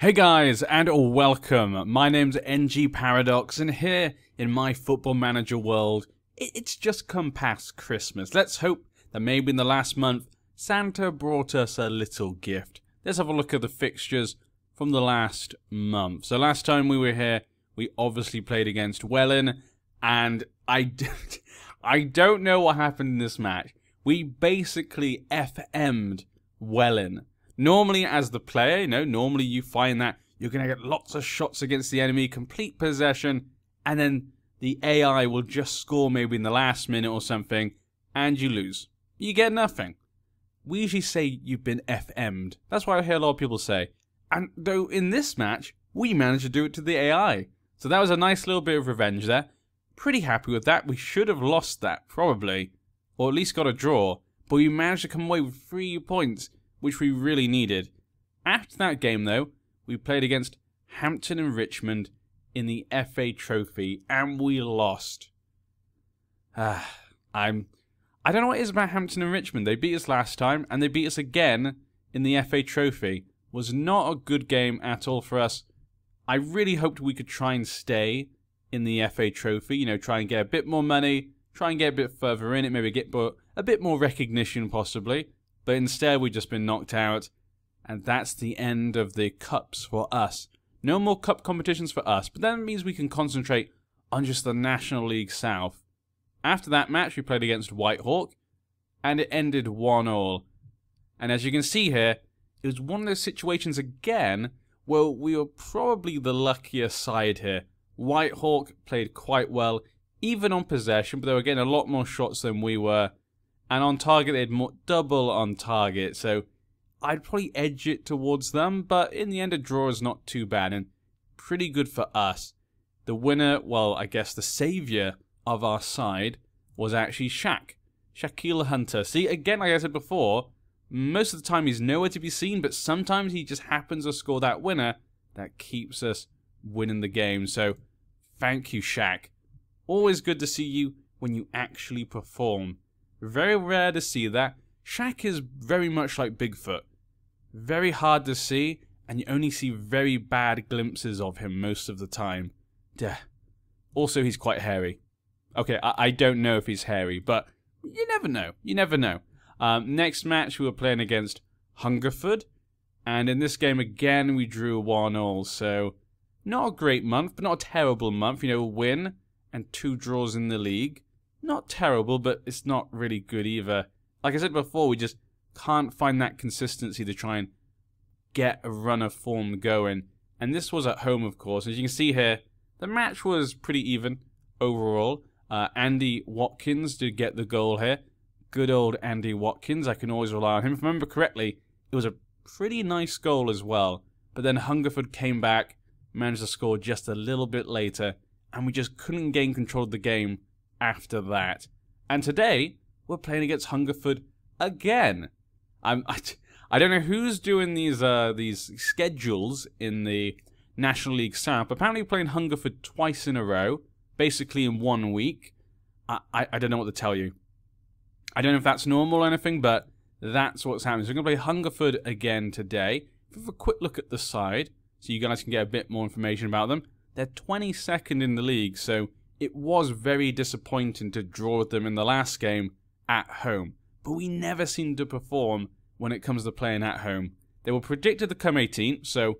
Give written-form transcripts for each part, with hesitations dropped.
Hey guys, and welcome. My name's NG Paradox, and here in my Football Manager world, it's just come past Christmas. Let's hope that maybe in the last month, Santa brought us a little gift. Let's have a look at the fixtures from the last month. So last time we were here, we obviously played against Welling, and I don't know what happened in this match. We basically FM'd Welling. Normally, as the player, normally you find that you're going to get lots of shots against the enemy, complete possession, and then the AI will just score maybe in the last minute or something, and you lose. You get nothing. We usually say you've been FM'd. That's what I hear a lot of people say. And though in this match, we managed to do it to the AI. So that was a nice little bit of revenge there. Pretty happy with that. We should have lost that, probably. Or at least got a draw. But we managed to come away with 3 points, which we really needed. After that game, though, we played against Hampton and Richmond in the FA Trophy, and we lost. I don't know what it is about Hampton and Richmond. They beat us last time, and they beat us again in the FA Trophy. Was not a good game at all for us. I really hoped we could try and stay in the FA Trophy, try and get a bit more money, try and get a bit further in it, maybe get a bit more recognition possibly. But instead, we've just been knocked out, and that's the end of the cups for us. No more cup competitions for us, but that means we can concentrate on just the National League South. After that match, we played against Whitehawk, and it ended 1-1. And as you can see here, it was one of those situations again where we were probably the luckier side here. Whitehawk played quite well, even on possession, but they were getting a lot more shots than we were. And on target, they had double on target, so I'd probably edge it towards them, but in the end, a draw is not too bad, and pretty good for us. The winner, well, I guess the saviour of our side, was actually Shaquille Hunter. See, again, like I said before, most of the time he's nowhere to be seen, but sometimes he just happens to score that winner that keeps us winning the game. So, thank you, Shaq. Always good to see you when you actually perform. Very rare to see that. Shaq is very much like Bigfoot. Very hard to see, and you only see very bad glimpses of him most of the time. Duh. Also, he's quite hairy. Okay, I don't know if he's hairy, but you never know. You never know. Next match, we were playing against Hungerford, and in this game, again, we drew 1-1, so not a great month, but not a terrible month. Win and 2 draws in the league. Not terrible, but it's not really good either. Like I said before, we just can't find that consistency to try and get a run of form going. And this was at home, of course. As you can see here, the match was pretty even overall. Andy Watkins did get the goal here. Good old Andy Watkins. I can always rely on him. If I remember correctly, it was a pretty nice goal as well. But then Hungerford came back, managed to score just a little bit later, and we just couldn't gain control of the game after that. And today, we're playing against Hungerford again. I don't know who's doing these schedules in the National League South. Apparently, we're playing Hungerford twice in a row, basically in 1 week. I don't know what to tell you. I don't know if that's normal or anything, but that's what's happening. So we're going to play Hungerford again today. If we have a quick look at the side, so you guys can get a bit more information about them. They're 22nd in the league, so it was very disappointing to draw with them in the last game at home. But we never seem to perform when it comes to playing at home. They were predicted to come 18th, so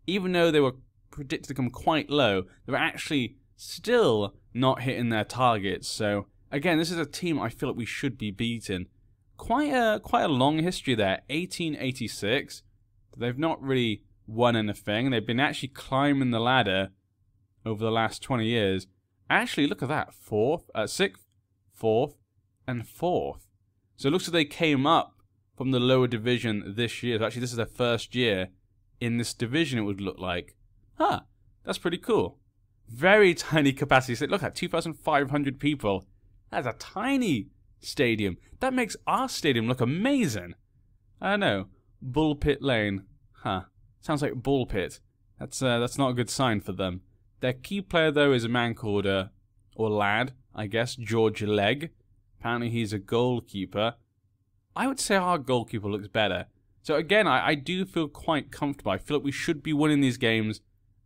even though they were predicted to come quite low, they were actually still not hitting their targets. So, again, this is a team I feel like we should be beating. Quite a long history there. 1886. They've not really won anything. They've been actually climbing the ladder over the last 20 years. Actually, look at that. 6th, 4th, and 4th. So it looks like they came up from the lower division this year. Actually, this is their first year in this division, it would look like. Huh, that's pretty cool. Very tiny capacity. So look at 2,500 people. That's a tiny stadium. That makes our stadium look amazing. I don't know. Bullpit Lane. Huh. Sounds like Bullpit. That's not a good sign for them. Their key player, though, is a man called, or lad, I guess, George Legg. Apparently he's a goalkeeper. I would say our goalkeeper looks better. So again, I do feel quite comfortable. I feel like we should be winning these games,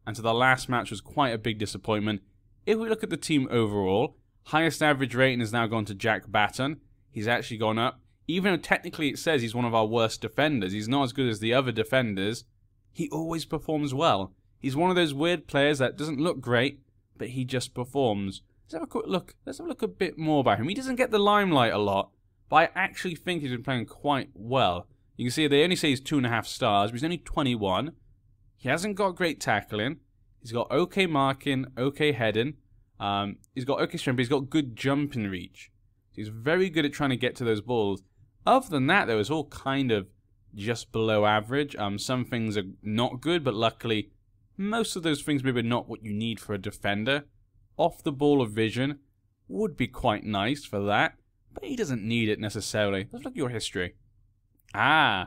and so the last match was quite a big disappointment. If we look at the team overall, highest average rating has now gone to Jack Batten. He's actually gone up. Even though technically it says he's one of our worst defenders, he's not as good as the other defenders, he always performs well. He's one of those weird players that doesn't look great, but he just performs. Let's have a quick look. Let's have a look a bit more about him. He doesn't get the limelight a lot, but I actually think he's been playing quite well. You can see they only say he's 2.5 stars, but he's only 21. He hasn't got great tackling. He's got okay marking, okay heading. He's got okay strength, but he's got good jumping reach. He's very good at trying to get to those balls. Other than that, though, it's all kind of just below average. Some things are not good, but luckily, most of those things maybe not what you need for a defender. Off the ball of vision would be quite nice for that, but he doesn't need it necessarily. Let's look at your history. So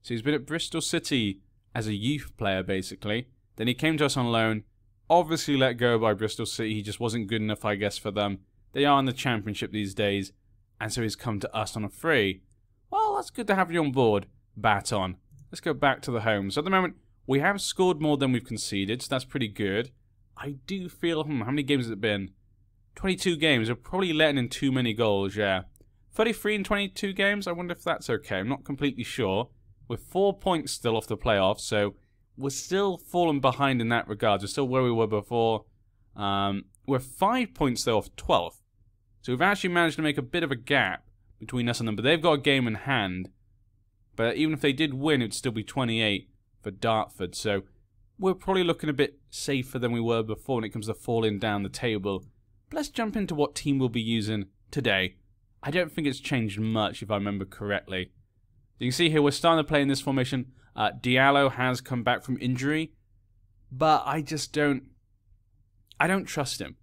he's been at Bristol City as a youth player, basically. Then he came to us on loan. Obviously let go by Bristol City. He just wasn't good enough, I guess, for them. They are in the Championship these days, and so he's come to us on a free. Well, that's good to have you on board, Baton. Let's go back to the home. So at the moment, we have scored more than we've conceded, so that's pretty good. I do feel, how many games has it been? 22 games. We're probably letting in too many goals, yeah. 33 in 22 games? I wonder if that's okay. I'm not completely sure. We're 4 points still off the playoffs, so we're still falling behind in that regard. We're still where we were before. We're 5 points, though, off 12th. So we've actually managed to make a bit of a gap between us and them, but they've got a game in hand. But even if they did win, it would still be 28 for Dartford. So we're probably looking a bit safer than we were before when it comes to falling down the table. But let's jump into what team we'll be using today. I don't think it's changed much, if I remember correctly. You can see here we're starting to play in this formation. Diallo has come back from injury, but I don't trust him.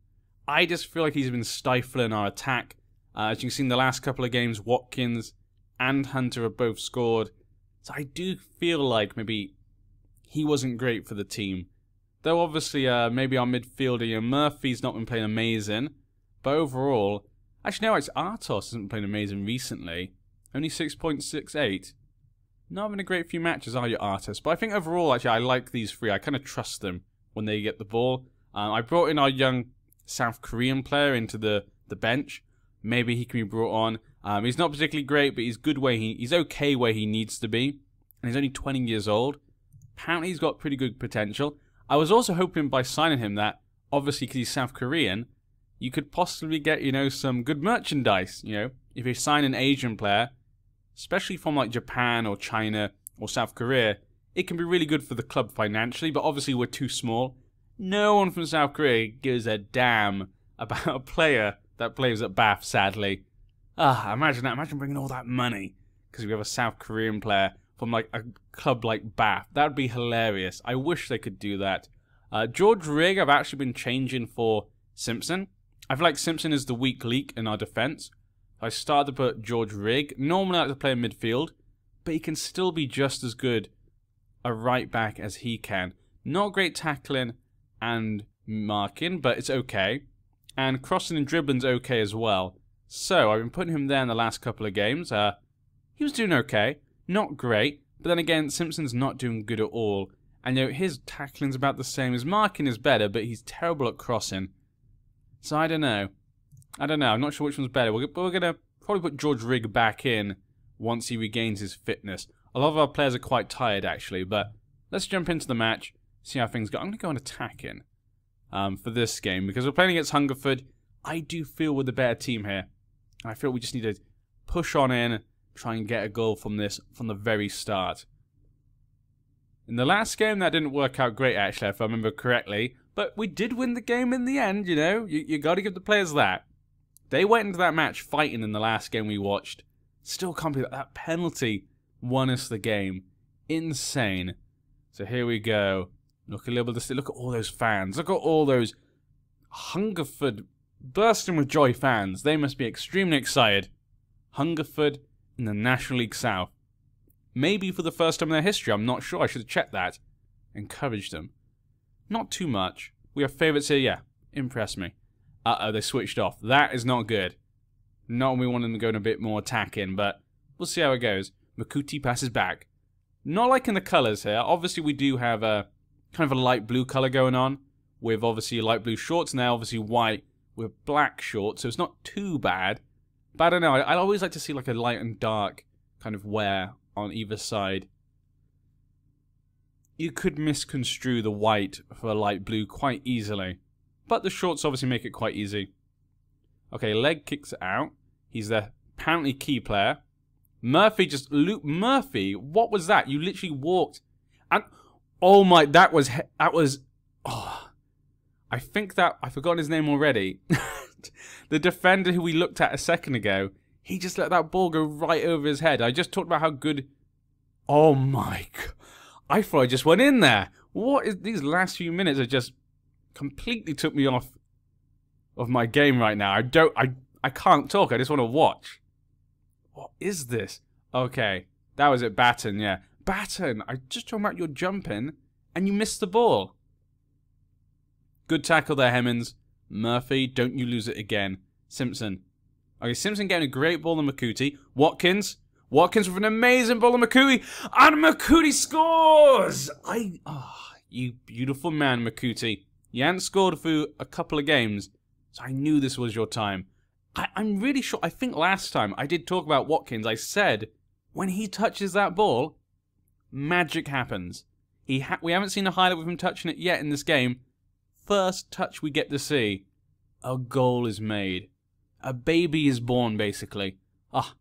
I just feel like he's been stifling our attack. As you can see in the last couple of games, Watkins and Hunter have both scored. So I do feel like maybe he wasn't great for the team. Though obviously maybe our midfielder, Murphy's not been playing amazing. But overall, actually no, it's Artos hasn't been playing amazing recently. Only 6.68. Not having a great few matches, are you, Artos? But I think overall, actually, I like these three. I kind of trust them when they get the ball. I brought in our young South Korean player into the bench. Maybe he can be brought on. He's not particularly great, but he's good where he's okay where he needs to be. And he's only 20 years old. Apparently he's got pretty good potential. I was also hoping by signing him that, obviously because he's South Korean, you could possibly get, some good merchandise, If you sign an Asian player, especially from like Japan or China or South Korea, it can be really good for the club financially, but obviously we're too small. No one from South Korea gives a damn about a player that plays at Bath, sadly. Imagine that. Imagine bringing all that money because we have a South Korean player from like a club like Bath. That would be hilarious. I wish they could do that. George Rigg, I've actually been changing for Simpson. I feel like Simpson is the weak link in our defence. I started to put George Rigg. Normally I like to play in midfield, but he can still be just as good a right back as he can. Not great tackling and marking, but it's okay. And crossing and dribbling's okay as well. So I've been putting him there in the last couple of games. He was doing okay. Not great. But then again, Simpson's not doing good at all. And his tackling's about the same. His marking is better, but he's terrible at crossing. So I don't know. I'm not sure which one's better. We're going to probably put George Rigg back in once he regains his fitness. A lot of our players are quite tired, actually. But let's jump into the match, see how things go. I'm going to go on attacking for this game because we're playing against Hungerford. I do feel we're the better team here. I feel we just need to push on in, try and get a goal from this from the very start. In the last game, that didn't work out great, actually, if I remember correctly. But we did win the game in the end, You got to give the players that. They went into that match fighting in the last game we watched. Still can't believe that penalty won us the game. Insane. So here we go. Look at all those fans. Look at all those Hungerford bursting with joy fans. They must be extremely excited. Hungerford in the National League South. Maybe for the first time in their history. I'm not sure. I should have checked that. Encouraged them. Not too much. We have favourites here. Yeah. Impress me. Uh-oh, they switched off. That is not good. Not when we want them to go in a bit more attacking, but we'll see how it goes. Makuti passes back. Not like in the colours here. Obviously, we do have a kind of a light blue colour going on, with obviously light blue shorts, and now obviously white with black shorts, so it's not too bad. But I don't know, I always like to see like a light and dark kind of wear on either side. You could misconstrue the white for light blue quite easily, but the shorts obviously make it quite easy. Okay, leg kicks it out. He's the apparently key player. Murphy just Murphy, what was that? You literally walked and oh my, that was oh, I think that I forgot his name already. The defender who we looked at a second ago, he just let that ball go right over his head. I just talked about how good. Oh my god, I thought I just went in there. What is these last few minutes? Have just completely took me off of my game right now. I can't talk. I just want to watch. What is this? Okay, that was it, Batten, yeah. Batten, I just talking about your jumping, and you missed the ball. Good tackle there, Hemmings. Murphy, don't you lose it again. Simpson. Okay, Simpson getting a great ball on Makuti. Watkins. Watkins with an amazing ball on Makuti. And Makuti scores! You beautiful man, Makuti. You hadn't scored for a couple of games, so I knew this was your time. I'm really sure, I think last time I did talk about Watkins. I said, when he touches that ball, magic happens. We haven't seen a highlight with him touching it yet in this game. First touch we get to see, a goal is made. A baby is born, basically. Ah,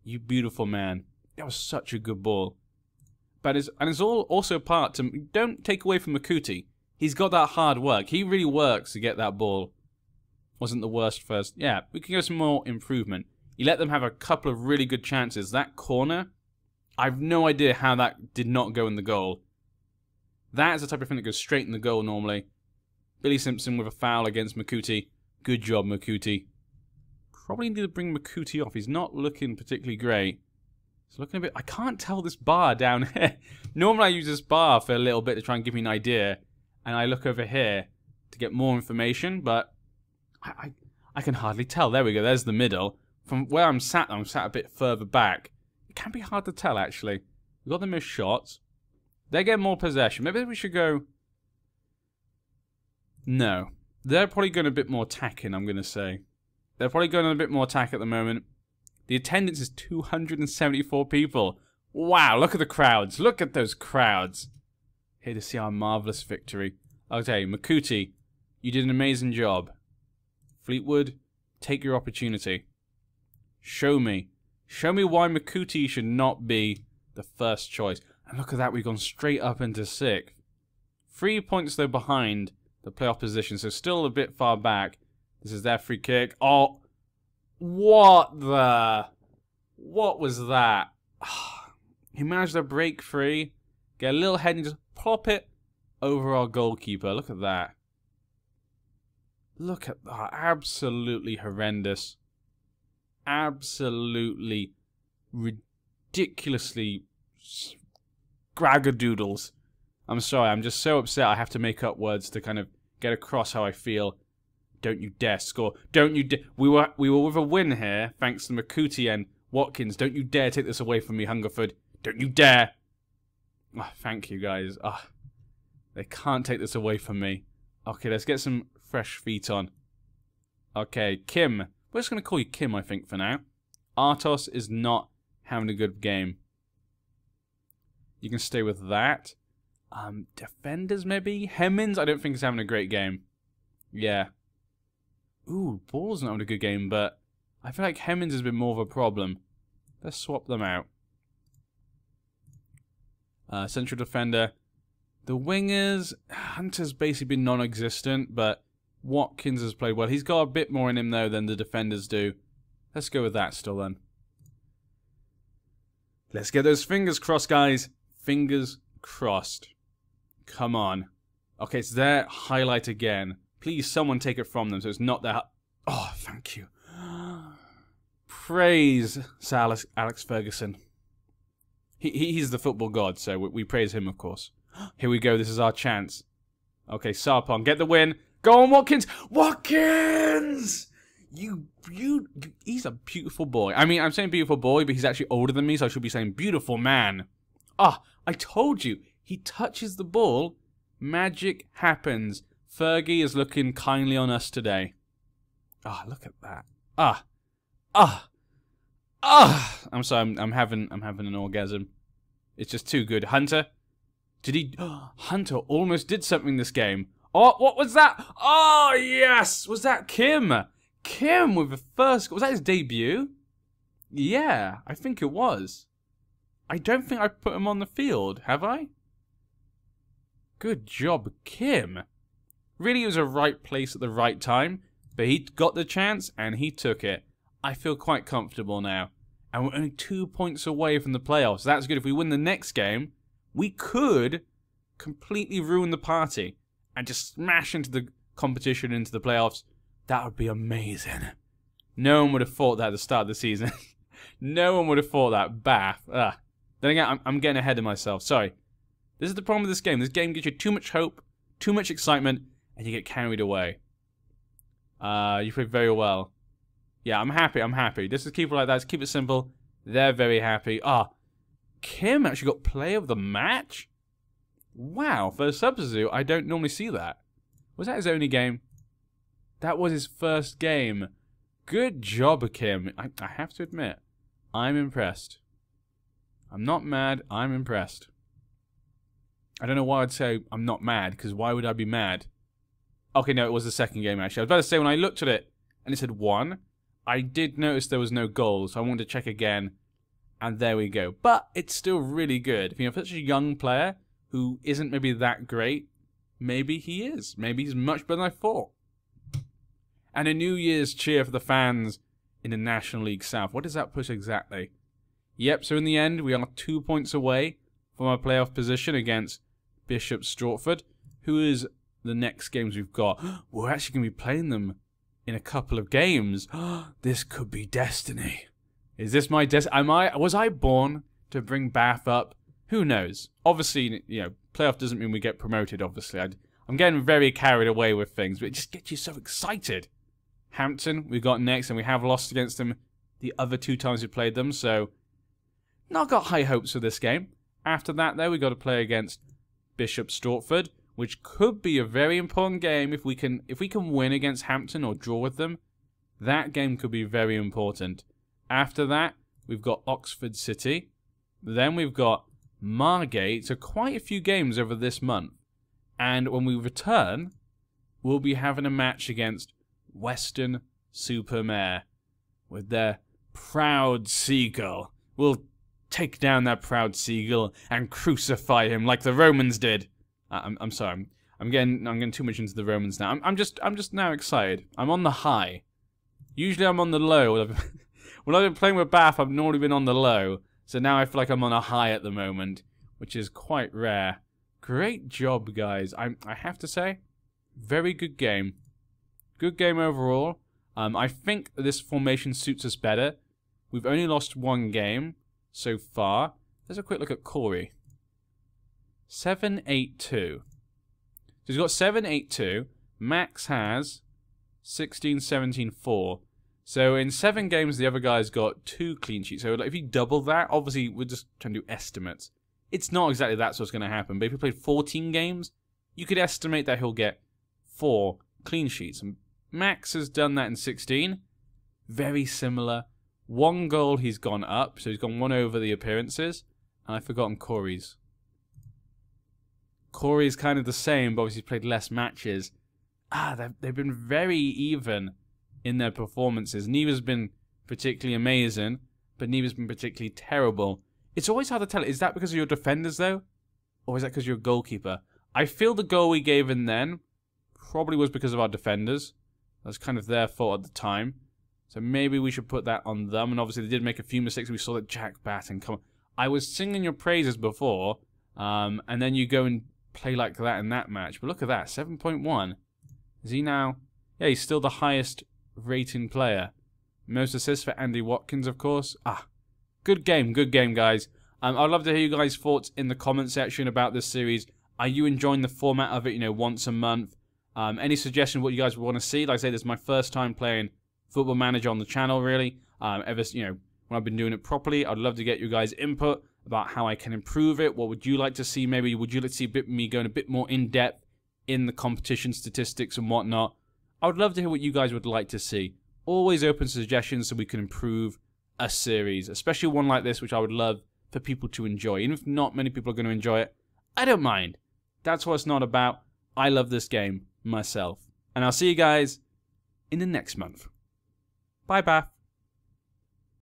you beautiful man. That was such a good ball. But it's all also part to, don't take away from Makuti. He's got that hard work. He really works to get that ball. Wasn't the worst first. Yeah, we can go some more improvement. You let them have a couple of really good chances. That corner, I've no idea how that did not go in the goal. That is the type of thing that goes straight in the goal normally. Billy Simpson with a foul against Makuti. Good job, Makuti. Probably need to bring Makuti off. He's not looking particularly great. He's looking a bit... I can't tell this bar down here. Normally I use this bar for a little bit to try and give me an idea. And I look over here to get more information, but... I can hardly tell. There we go. There's the middle. From where I'm sat a bit further back. It can be hard to tell, actually. We've got the most shots. They get more possession. Maybe we should go... No. They're probably going a bit more attacking, I'm going to say. They're probably going a bit more attack at the moment. The attendance is 274 people. Wow, look at the crowds. Look at those crowds. Here to see our marvellous victory. Okay, Makuti, you did an amazing job. Fleetwood, take your opportunity. Show me. Show me why Makuti should not be the first choice. And look at that, we've gone straight up into 6th. 3 points, though, behind the playoff position, so still a bit far back. This is their free kick. Oh, what the... What was that? He managed to break free, get a little head and just plop it over our goalkeeper. Look at that. Look at that. Absolutely horrendous. Absolutely ridiculously scragadoodles. I'm sorry, I'm just so upset I have to make up words to kind of get across how I feel. Don't you dare score. Don't you dare. We were with a win here, thanks to Makuti and Watkins. Don't you dare take this away from me, Hungerford. Don't you dare. Oh, thank you, guys. Oh, they can't take this away from me. Okay, let's get some fresh feet on. Okay, Kim. We're just going to call you Kim, I think, for now. Artos is not having a good game. You can stay with that. Defenders, maybe? Hemmings, I don't think he's having a great game. Yeah. Ooh, Ball's not having a good game, but I feel like Hemmings has been more of a problem. Let's swap them out. Central defender. The wingers, Hunter's basically been non-existent, but Watkins has played well. He's got a bit more in him, though, than the defenders do. Let's go with that still, then. Let's get those fingers crossed, guys. Fingers crossed. Come on. Okay, it's their highlight again. Please, someone take it from them so it's not their... Oh, thank you. Praise Sir Alex Ferguson. He's the football god, so we praise him, of course. Here we go. This is our chance. Okay, Sarpong, get the win. Go on, Watkins. Watkins! He's a beautiful boy. I mean, I'm saying beautiful boy, but he's actually older than me, so I should be saying beautiful man. Ah, I told you, he touches the ball, magic happens. Fergie is looking kindly on us today. Ah, look at that. I'm sorry, I'm having an orgasm. It's just too good. Hunter? Did he... Hunter almost did something this game. Oh, what was that? Oh, yes! Was that Kim? Kim with the first... Was that his debut? Yeah, I think it was. I don't think I put him on the field, have I? Good job, Kim. Really, it was a right place at the right time, but he got the chance and he took it. I feel quite comfortable now. And we're only 2 points away from the playoffs. That's good. If we win the next game, we could completely ruin the party and just smash into the competition, into the playoffs. That would be amazing. No one would have thought that at the start of the season. No one would have thought that. Bath. Then again, I'm getting ahead of myself. Sorry. This is the problem with this game. This game gives you too much hope, too much excitement, and you get carried away. You played very well. Yeah, I'm happy. I'm happy. Just keep it like that. Just keep it simple. They're very happy. Kim actually got player of the match? Wow, for a substitute, I don't normally see that. Was that his only game? That was his first game. Good job, Kim. I have to admit, I'm impressed. I'm not mad. I'm impressed. I don't know why I'd say I'm not mad, because why would I be mad? Okay, no, it was the second game, actually. I was about to say, when I looked at it, and it said 1, I did notice there was no goals, so I wanted to check again, and there we go. But it's still really good. You know, for such a young player who isn't maybe that great, maybe he is. Maybe he's much better than I thought. And a New Year's cheer for the fans in the National League South. What does that push exactly? Yep, so in the end, we are 2 points away from our playoff position against Bishop Stortford, who is the next games we've got. We're actually going to be playing them in a couple of games. This could be destiny. Is this my was I born to bring Bath up? Who knows? Obviously, you know, playoff doesn't mean we get promoted, obviously. I'm getting very carried away with things, but it just gets you so excited. Hampton, we got next, and we have lost against them the other 2 times we played them, so not got high hopes for this game. After that, though, we got to play against Bishop Stortford, which could be a very important game if we can win against Hampton or draw with them. That game could be very important. After that, we've got Oxford City. Then we've got Margate. So quite a few games over this month. And when we return, we'll be having a match against Western Supermare with their proud seagull. We'll take down that proud seagull and crucify him like the Romans did. I'm sorry. I'm getting too much into the Romans now. I'm just now excited. I'm on the high. Usually I'm on the low. When I've been playing with Bath, I've normally been on the low. So now I feel like I'm on a high at the moment, which is quite rare. Great job, guys. I have to say, very good game. Good game overall. I think this formation suits us better. We've only lost 1 game so far. Let's have a quick look at Corey. 7-8-2. So he's got 7-8-2. Max has 16-17-4. So in 7 games, the other guy's got 2 clean sheets. So if you double that, obviously we're just trying to do estimates. It's not exactly that's what's going to happen. But if he played 14 games, you could estimate that he'll get 4 clean sheets. And Max has done that in 16. Very similar. 1 goal he's gone up. So he's gone 1 over the appearances. And I've forgotten Corey's. Corey's kind of the same, but obviously he's played less matches. They've been very even in their performances. Neither's been particularly amazing, but neither's been particularly terrible. It's always hard to tell. Is that because of your defenders, though? Or is that because you're a goalkeeper? I feel the goal we gave in then probably was because of our defenders. That's kind of their fault at the time. So maybe we should put that on them. And obviously they did make a few mistakes. We saw that Jack Batten come on. I was singing your praises before, and then you go and play like that in that match. But look at that, 7.1. Is he now? Yeah, he's still the highest rating player. Most assists for Andy Watkins, of course. Good game, guys. I'd love to hear you guys' thoughts in the comment section about this series. Are you enjoying the format of it, you know, once a month? Any suggestions what you guys want to see? Like I say, this is my first time playing Football Manager on the channel, really. When I've been doing it properly, I'd love to get you guys' input. about how I can improve it. What would you like to see? Maybe would you like to see me going a bit more in depth in the competition statistics and whatnot? I would love to hear what you guys would like to see. Always open suggestions so we can improve a series, especially one like this, which I would love for people to enjoy. Even if not many people are going to enjoy it, I don't mind. That's what it's not about. I love this game myself. And I'll see you guys in the next month. Bye, Bath.